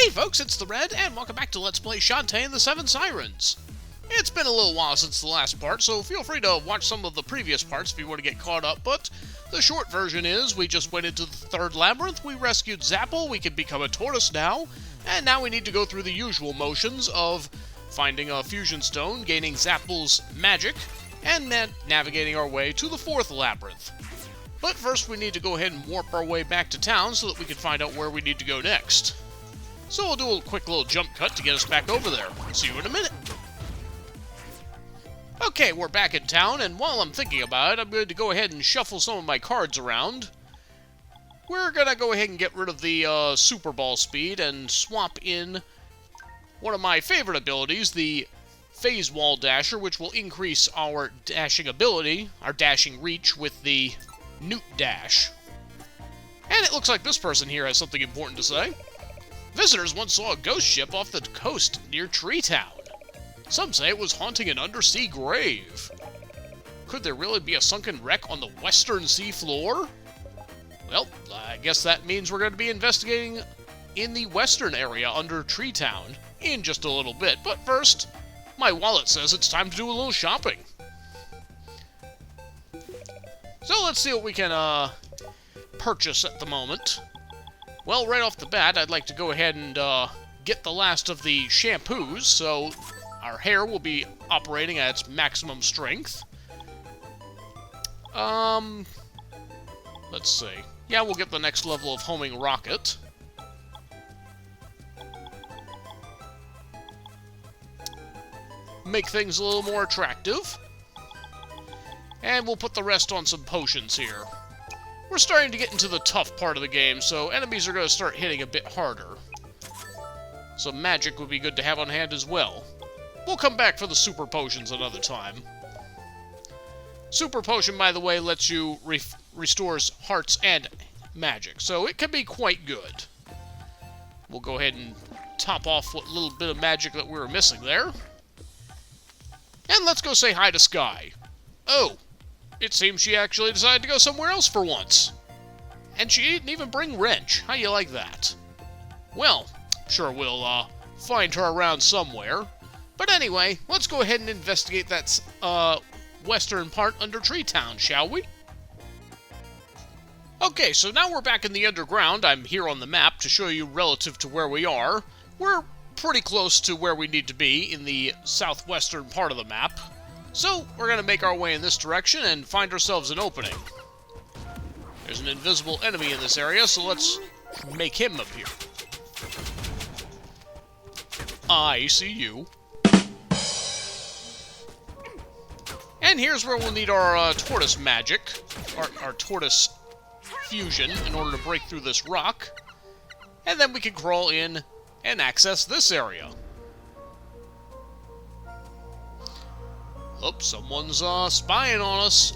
Hey folks, it's the Red, and welcome back to Let's Play Shantae and the Seven Sirens. It's been a little while since the last part, so feel free to watch some of the previous parts if you want to get caught up, but the short version is, we just went into the third labyrinth, we rescued Zapple, we can become a tortoise now, and now we need to go through the usual motions of finding a fusion stone, gaining Zapple's magic, and navigating our way to the fourth labyrinth. But first we need to go ahead and warp our way back to town so that we can find out where we need to go next. So we'll do a quick little jump cut to get us back over there. See you in a minute. Okay, we're back in town, and while I'm thinking about it, I'm going to go ahead and shuffle some of my cards around. We're going to go ahead and get rid of the Super Ball speed and swap in one of my favorite abilities, the Phase Wall Dasher, which will increase our dashing ability, our dashing reach with the Newt Dash. And it looks like this person here has something important to say. Visitors once saw a ghost ship off the coast near Tree Town. Some say it was haunting an undersea grave. Could there really be a sunken wreck on the western sea floor? Well, I guess that means we're going to be investigating in the western area under Tree Town in just a little bit. But first, my wallet says it's time to do a little shopping. So let's see what we can purchase at the moment. Well, right off the bat, I'd like to go ahead and get the last of the shampoos, so our hair will be operating at its maximum strength. Let's see. Yeah, we'll get the next level of homing rocket. Make things a little more attractive. And we'll put the rest on some potions here. We're starting to get into the tough part of the game, so enemies are going to start hitting a bit harder. Some magic would be good to have on hand as well. We'll come back for the super potions another time. Super potion, by the way, lets you restores hearts and magic, so it can be quite good. We'll go ahead and top off what little bit of magic that we were missing there. And let's go say hi to Sky. Oh! It seems she actually decided to go somewhere else for once. And she didn't even bring Wrench. How you like that? Well, sure we'll find her around somewhere. But anyway, let's go ahead and investigate that western part under Tree Town, shall we? Okay, so now we're back in the underground. I'm here on the map to show you relative to where we are. We're pretty close to where we need to be in the southwestern part of the map. So, we're going to make our way in this direction and find ourselves an opening. There's an invisible enemy in this area, so let's make him appear. I see you. And here's where we'll need our tortoise magic, our tortoise fusion, in order to break through this rock. And then we can crawl in and access this area. Oh, someone's spying on us.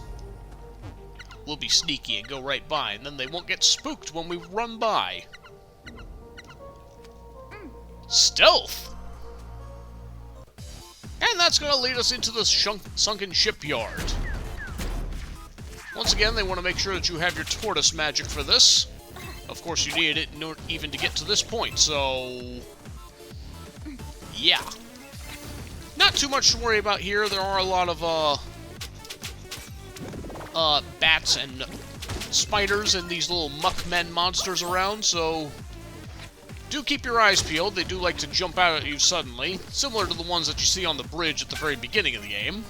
We'll be sneaky and go right by, and then they won't get spooked when we run by. Stealth! And that's going to lead us into the sunken shipyard. Once again, they want to make sure that you have your tortoise magic for this. Of course, you needed it even to get to this point, so yeah. Not too much to worry about here. There are a lot of bats and spiders and these little muckmen monsters around, so do keep your eyes peeled. They do like to jump out at you suddenly, similar to the ones that you see on the bridge at the very beginning of the game.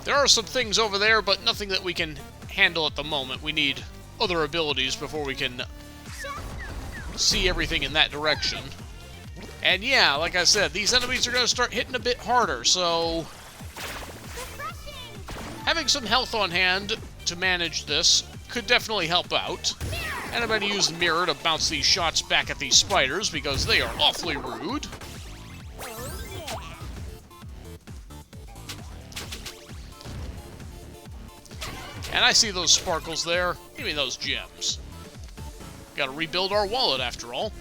There are some things over there, but nothing that we can handle at the moment. We need other abilities before we can see everything in that direction. And yeah, like I said, these enemies are going to start hitting a bit harder, so having some health on hand to manage this could definitely help out. And I'm going to use the mirror to bounce these shots back at these spiders, because they are awfully rude. And I see those sparkles there. Give me those gems. Gotta rebuild our wallet, after all.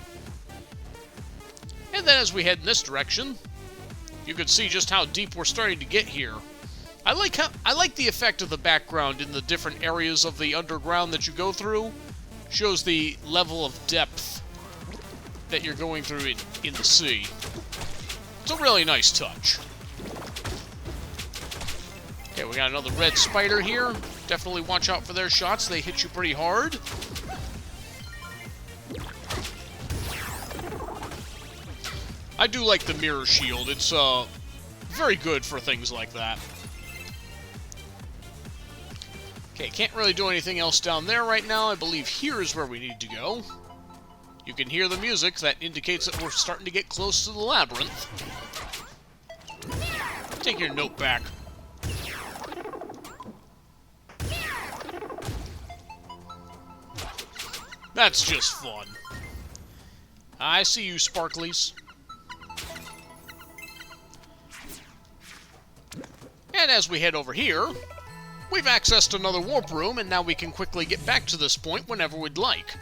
And then as we head in this direction, you can see just how deep we're starting to get here. I like the effect of the background in the different areas of the underground that you go through. Shows the level of depth that you're going through in the sea. It's a really nice touch. Okay, we got another red spider here. Definitely watch out for their shots. They hit you pretty hard. I do like the mirror shield. It's very good for things like that. Okay, can't really do anything else down there right now. I believe here is where we need to go. You can hear the music. That indicates that we're starting to get close to the labyrinth. Take your note back. That's just fun. I see you, sparklies. And as we head over here, we've accessed another warp room, and now we can quickly get back to this point whenever we'd like.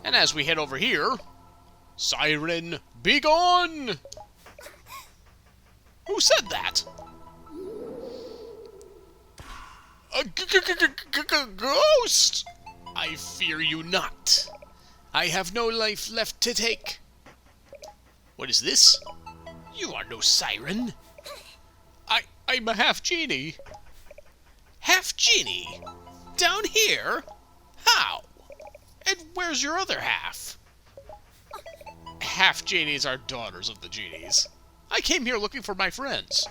And as we head over here, Siren, be gone! Who said that? A ghost! I fear you not. I have no life left to take. What is this? You are no siren. I'm a half-genie. Half-genie? Down here? How? And where's your other half? Half-genies are daughters of the genies. I came here looking for my friends.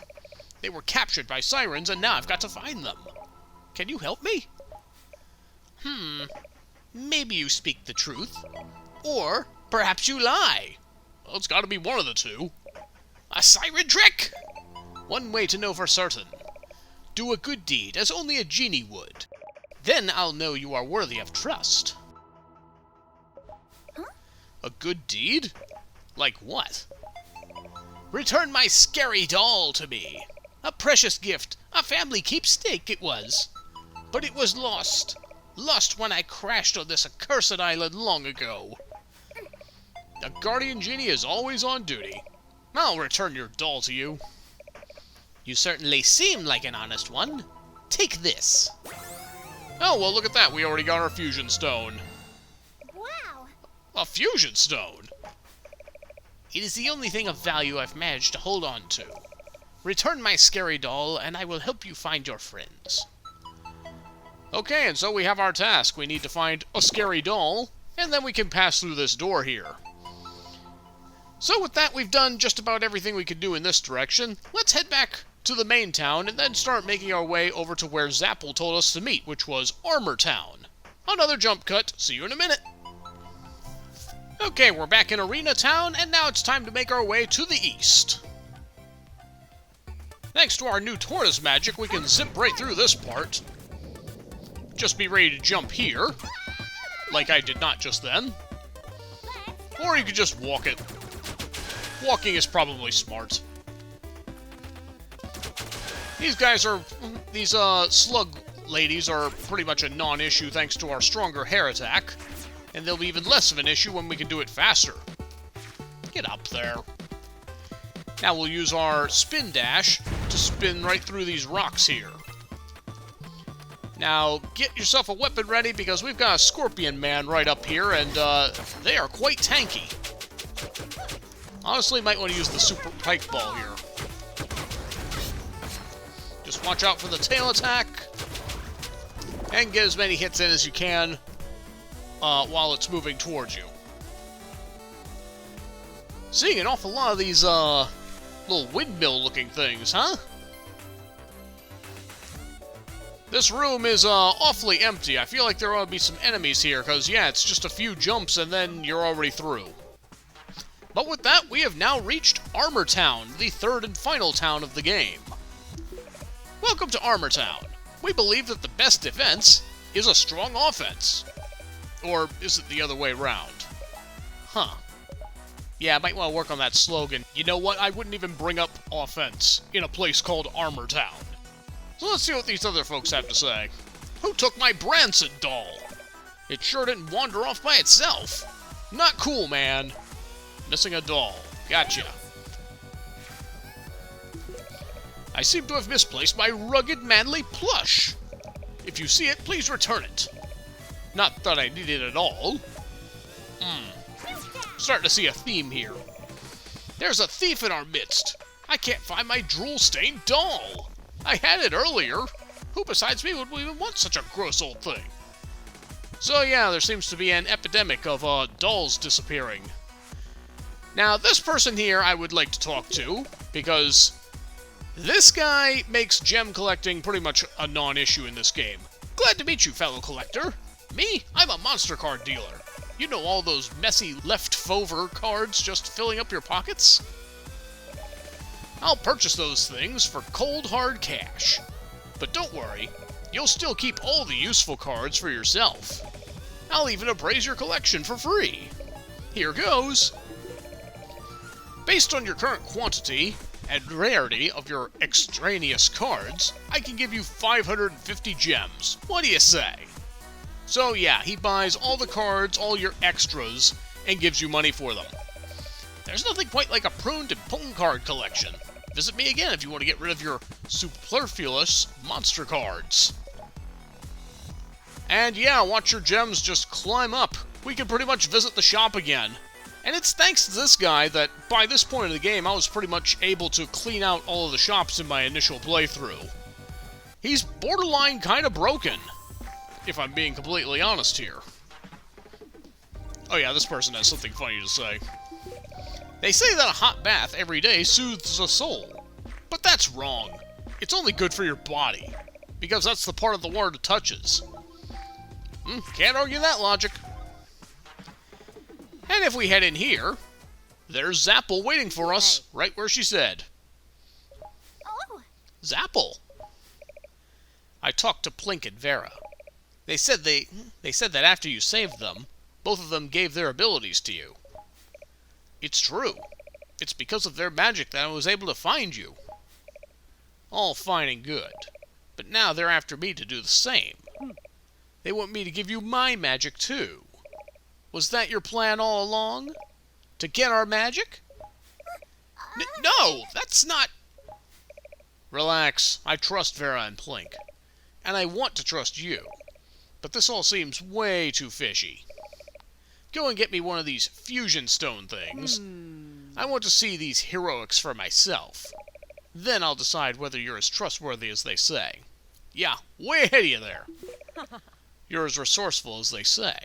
They were captured by sirens, and now I've got to find them. Can you help me? Maybe you speak the truth. Or perhaps you lie. Well, it's got to be one of the two. A siren trick? One way to know for certain. Do a good deed, as only a genie would. Then I'll know you are worthy of trust. Huh? A good deed? Like what? Return my scary doll to me. A precious gift, a family keepsake it was. But it was lost. Lost when I crashed on this accursed island long ago. A guardian genie is always on duty. I'll return your doll to you. You certainly seem like an honest one. Take this. Oh, well, look at that. We already got our fusion stone. Wow! A fusion stone? It is the only thing of value I've managed to hold on to. Return my scary doll, and I will help you find your friends. Okay, and so we have our task. We need to find a scary doll, and then we can pass through this door here. So with that, we've done just about everything we could do in this direction. Let's head back to the main town, and then start making our way over to where Zapple told us to meet, which was Ar-Mor Town. Another jump cut. See you in a minute. Okay, we're back in Arena Town, and now it's time to make our way to the east. Thanks to our new tortoise magic, we can zip right through this part. Just be ready to jump here, like I did not just then. Or you could just walk it. Walking is probably smart. These slug ladies are pretty much a non-issue thanks to our stronger hair attack. And they'll be even less of an issue when we can do it faster. Get up there. Now we'll use our spin dash to spin right through these rocks here. Now, get yourself a weapon ready because we've got a Scorpion Man right up here, and they are quite tanky. Honestly, might want to use the Super Pike Ball here. Just watch out for the tail attack, and get as many hits in as you can while it's moving towards you. Seeing an awful lot of these little windmill-looking things, huh? This room is awfully empty. I feel like there ought to be some enemies here, because, yeah, it's just a few jumps and then you're already through. But with that, we have now reached Ar-Mor Town, the third and final town of the game. Welcome to Ar-Mor Town. We believe that the best defense is a strong offense. Or is it the other way around? Huh. Yeah, I might want to work on that slogan. You know what? I wouldn't even bring up offense in a place called Ar-Mor Town. So let's see what these other folks have to say. Who took my Branson doll? It sure didn't wander off by itself. Not cool, man. Missing a doll. Gotcha. I seem to have misplaced my rugged, manly plush. If you see it, please return it. Not that I need it at all. Starting to see a theme here. There's a thief in our midst. I can't find my drool-stained doll. I had it earlier. Who besides me would even want such a gross old thing? So yeah, there seems to be an epidemic of dolls disappearing. Now, this person here I would like to talk to, because this guy makes gem collecting pretty much a non-issue in this game. Glad to meet you, fellow collector. Me? I'm a monster card dealer. You know, all those messy leftover cards just filling up your pockets? I'll purchase those things for cold hard cash. But don't worry, you'll still keep all the useful cards for yourself. I'll even appraise your collection for free. Here goes. Based on your current quantity and rarity of your extraneous cards, I can give you 550 gems. What do you say? So yeah, he buys all the cards, all your extras, and gives you money for them. There's nothing quite like a pruned and pwn card collection. Visit me again if you want to get rid of your superfluous monster cards. And yeah, watch your gems just climb up. We can pretty much visit the shop again. And it's thanks to this guy that, by this point in the game, I was pretty much able to clean out all of the shops in my initial playthrough. He's borderline kinda broken, if I'm being completely honest here. Oh yeah, this person has something funny to say. They say that a hot bath every day soothes the soul. But that's wrong. It's only good for your body, because that's the part of the water it touches. Can't argue that logic. And if we head in here, there's Zapple waiting for us, right where she said. Oh. Zapple. I talked to Plink and Vera. They said that after you saved them, both of them gave their abilities to you. It's true. It's because of their magic that I was able to find you. All fine and good, but now they're after me to do the same. They want me to give you my magic too. Was that your plan all along? To get our magic? No, that's not... Relax, I trust Vera and Plink. And I want to trust you. But this all seems way too fishy. Go and get me one of these fusion stone things. I want to see these heroics for myself. Then I'll decide whether you're as trustworthy as they say. Yeah, way ahead of you there. You're as resourceful as they say.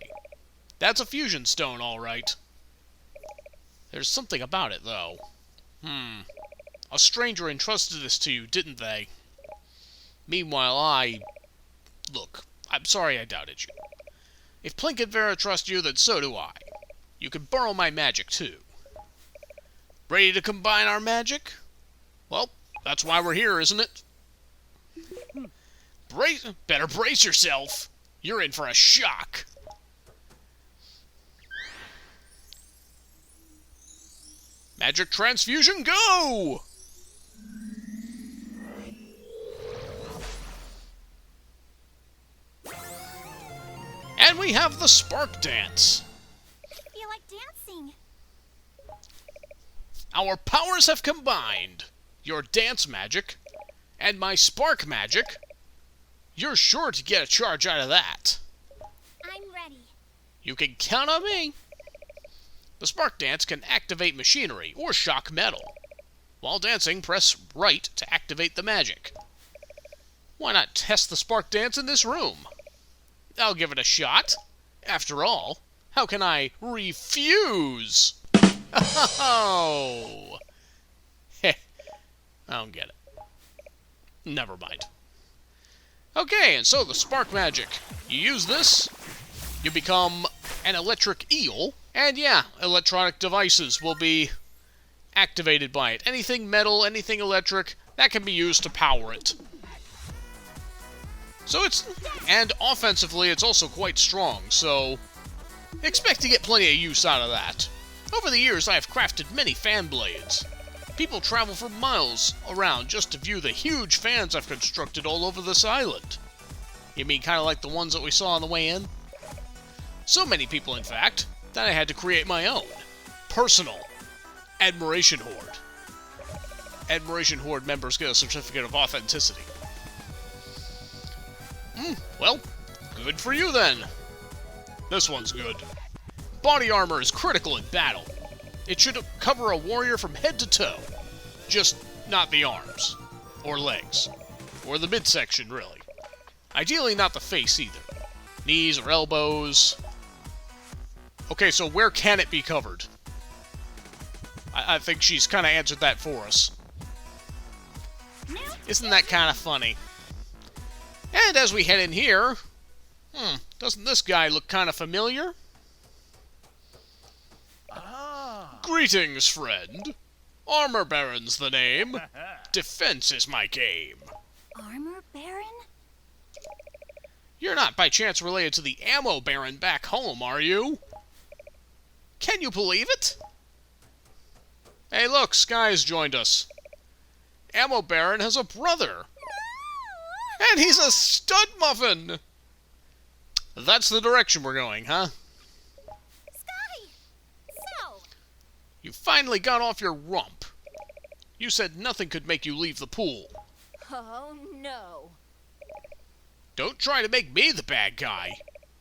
That's a fusion stone, all right. There's something about it, though. A stranger entrusted this to you, didn't they? Meanwhile, Look, I'm sorry I doubted you. If Plink and Vera trust you, then so do I. You can borrow my magic, too. Ready to combine our magic? Well, that's why we're here, isn't it? Better brace yourself. You're in for a shock. Magic transfusion, go! And we have the Spark Dance. I feel like dancing. Our powers have combined. Your dance magic and my spark magic. You're sure to get a charge out of that. I'm ready. You can count on me. The Spark Dance can activate machinery or shock metal. While dancing, press right to activate the magic. Why not test the Spark Dance in this room? I'll give it a shot. After all, how can I refuse? Oh! Heh, I don't get it. Never mind. Okay, and so the spark magic. You use this, you become an electric eel, and yeah, electronic devices will be activated by it. Anything metal, anything electric, that can be used to power it. So and offensively, it's also quite strong, so expect to get plenty of use out of that. Over the years, I have crafted many fan blades. People travel for miles around just to view the huge fans I've constructed all over this island. You mean kind of like the ones that we saw on the way in? So many people, in fact, that I had to create my own. Personal Admiration Horde. Admiration Horde members get a certificate of authenticity. Well, good for you then. This one's good. Body armor is critical in battle. It should cover a warrior from head to toe. Just not the arms. Or legs. Or the midsection, really. Ideally not the face either. Knees or elbows. Okay, so where can it be covered? I think she's kind of answered that for us. Isn't that kind of funny? And as we head in here... doesn't this guy look kind of familiar? Greetings, friend. Armor Baron's the name. Defense is my game. Armor Baron? You're not by chance related to the Ammo Baron back home, are you? Can you believe it? Hey look, Sky's joined us. Ammo Baron has a brother. And he's a stud muffin! That's the direction we're going, huh? Sky! So! You finally got off your rump. You said nothing could make you leave the pool. Oh no. Don't try to make me the bad guy.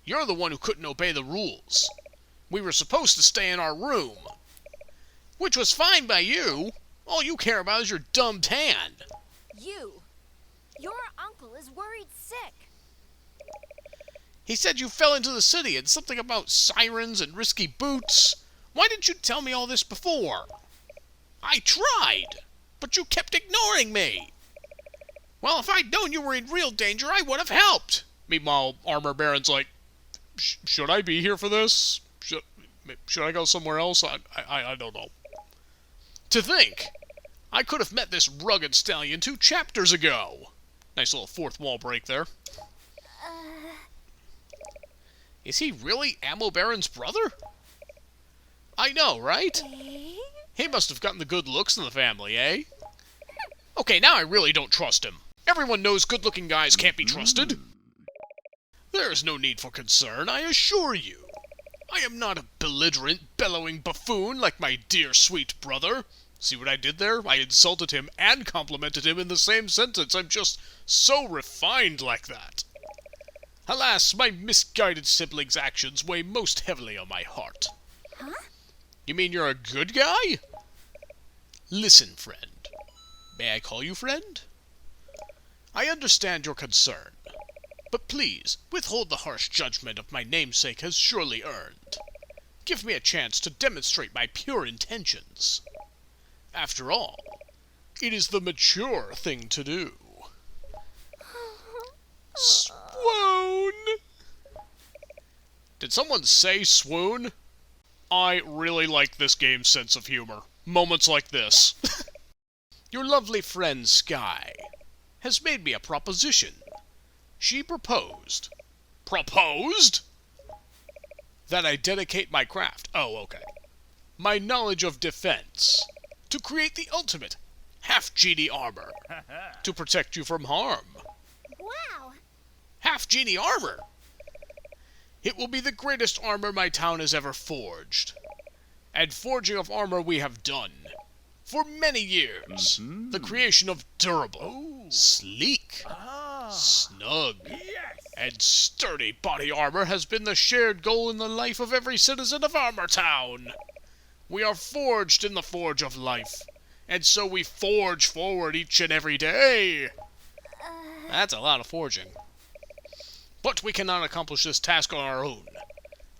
You're the one who couldn't obey the rules. We were supposed to stay in our room. Which was fine by you. All you care about is your dumb tan. Your uncle is worried sick. He said you fell into the city and something about sirens and risky boots. Why didn't you tell me all this before? I tried, but you kept ignoring me. Well, if I'd known you were in real danger, I would have helped. Meanwhile, Armor Baron's like, should I be here for this? Should I go somewhere else? I don't know. To think, I could have met this rugged stallion 2 chapters ago. Nice little fourth wall break there. Is he really Ammo Baron's brother? I know, right? He must have gotten the good looks in the family, eh? Okay, now I really don't trust him. Everyone knows good-looking guys can't be trusted. There is no need for concern, I assure you. I am not a belligerent, bellowing buffoon like my dear sweet brother. See what I did there? I insulted him and complimented him in the same sentence. I'm just so refined like that. Alas, my misguided siblings' actions weigh most heavily on my heart. Huh? You mean you're a good guy? Listen, friend. May I call you friend? I understand your concern, but please, withhold the harsh judgment of my namesake has surely earned. Give me a chance to demonstrate my pure intentions. After all, it is the mature thing to do. Swoon! Did someone say swoon? I really like this game's sense of humor. Moments like this. Your lovely friend Sky has made me a proposition. She proposed. Proposed? That I dedicate my craft. Oh, okay. My knowledge of defense. To create the ultimate half-genie armor. To protect you from harm. Wow. Half-genie armor? It will be the greatest armor my town has ever forged. And forging of armor we have done. For many years. The creation of durable, sleek, snug, and sturdy body armor has been the shared goal in the life of every citizen of Ar-Mor Town. We are forged in the forge of life, and so we forge forward each and every day. That's a lot of forging. But we cannot accomplish this task on our own.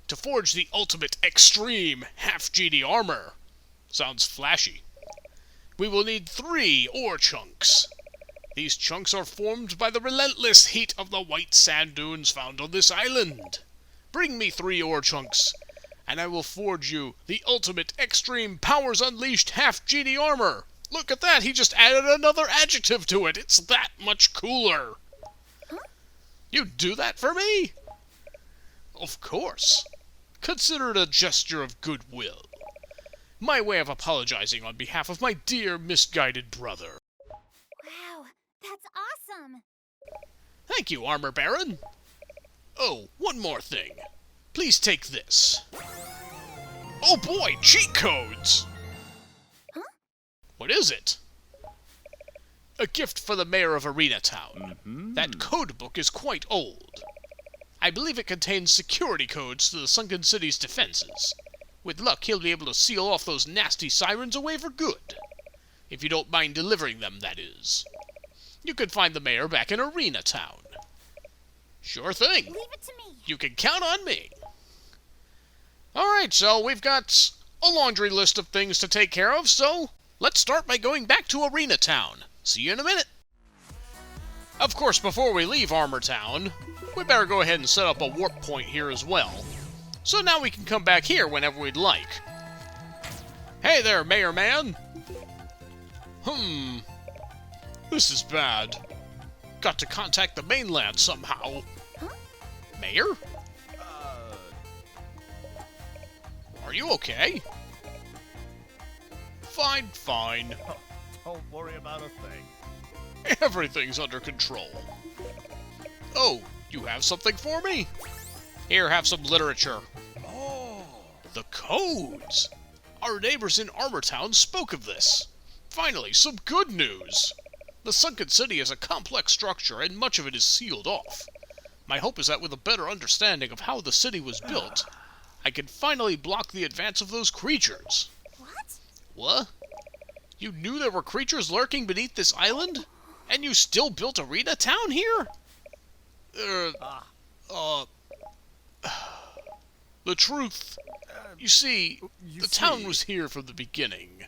To forge the ultimate extreme half-genie armor. Sounds flashy. We will need 3 ore chunks. These chunks are formed by the relentless heat of the white sand dunes found on this island. Bring me 3 ore chunks, and I will forge you the ultimate extreme powers unleashed half-genie armor. Look at that, he just added another adjective to it. It's that much cooler. You'd do that for me? Of course. Consider it a gesture of goodwill. My way of apologizing on behalf of my dear misguided brother. Wow, that's awesome. Thank you, Armor Baron. Oh, one more thing. Please take this. Oh boy, cheat codes! Huh? What is it? A gift for the mayor of Arena Town. That code book is quite old. I believe it contains security codes to the Sunken City's defenses. With luck, he'll be able to seal off those nasty sirens away for good. If you don't mind delivering them, that is. You can find the mayor back in Arena Town. Sure thing. Leave it to me. You can count on me. Alright, so we've got a laundry list of things to take care of, so let's start by going back to Arena Town. See you in a minute. Of course, before we leave Ar-Mor Town, we better go ahead and set up a warp point here as well. So now we can come back here whenever we'd like. Hey there, Mayor Man! This is bad. Got to contact the mainland somehow. Huh? Mayor? Are you okay? Fine. Don't worry about a thing. Everything's under control. Oh, you have something for me? Here, have some literature. Oh! The codes! Our neighbors in Ar-Mor Town spoke of this. Finally, some good news! The Sunken City is a complex structure, and much of it is sealed off. My hope is that with a better understanding of how the city was built, I can finally block the advance of those creatures. What? What? You knew there were creatures lurking beneath this island? And you still built Arena Town here? The truth. You see, the town was here from the beginning.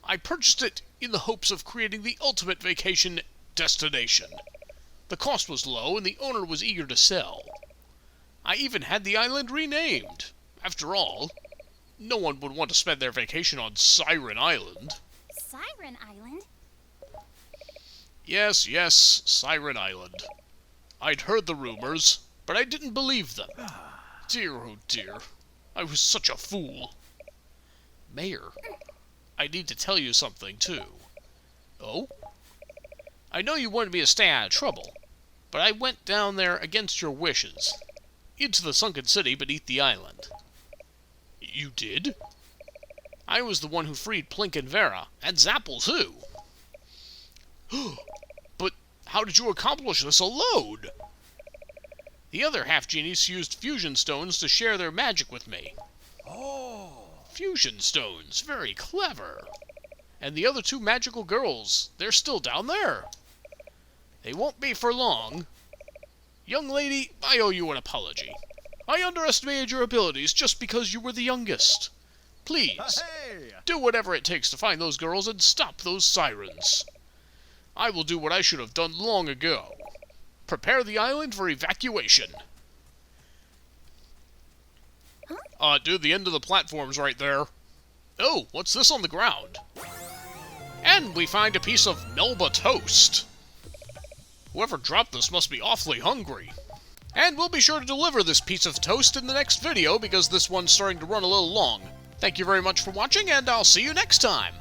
I purchased it in the hopes of creating the ultimate vacation destination. The cost was low, and the owner was eager to sell. I even had the island renamed. After all, no one would want to spend their vacation on Siren Island. Siren Island? Yes, Siren Island. I'd heard the rumors, but I didn't believe them. Dear, oh dear. I was such a fool. Mayor, I need to tell you something, too. Oh? I know you wanted me to stay out of trouble, but I went down there against your wishes. Into the Sunken City beneath the island. You did? I was the one who freed Plink and Vera, and Zapple, too. But how did you accomplish this alone? The other half-genies used fusion stones to share their magic with me. Oh! Fusion stones, very clever. And the other two magical girls, they're still down there. They won't be for long. Young lady, I owe you an apology. I underestimated your abilities just because you were the youngest. Please, Hey! do whatever it takes to find those girls and stop those sirens. I will do what I should have done long ago. Prepare the island for evacuation. Dude, the end of the platform's right there. Oh, what's this on the ground? And we find a piece of Melba toast. Whoever dropped this must be awfully hungry. And we'll be sure to deliver this piece of toast in the next video because this one's starting to run a little long. Thank you very much for watching, and I'll see you next time.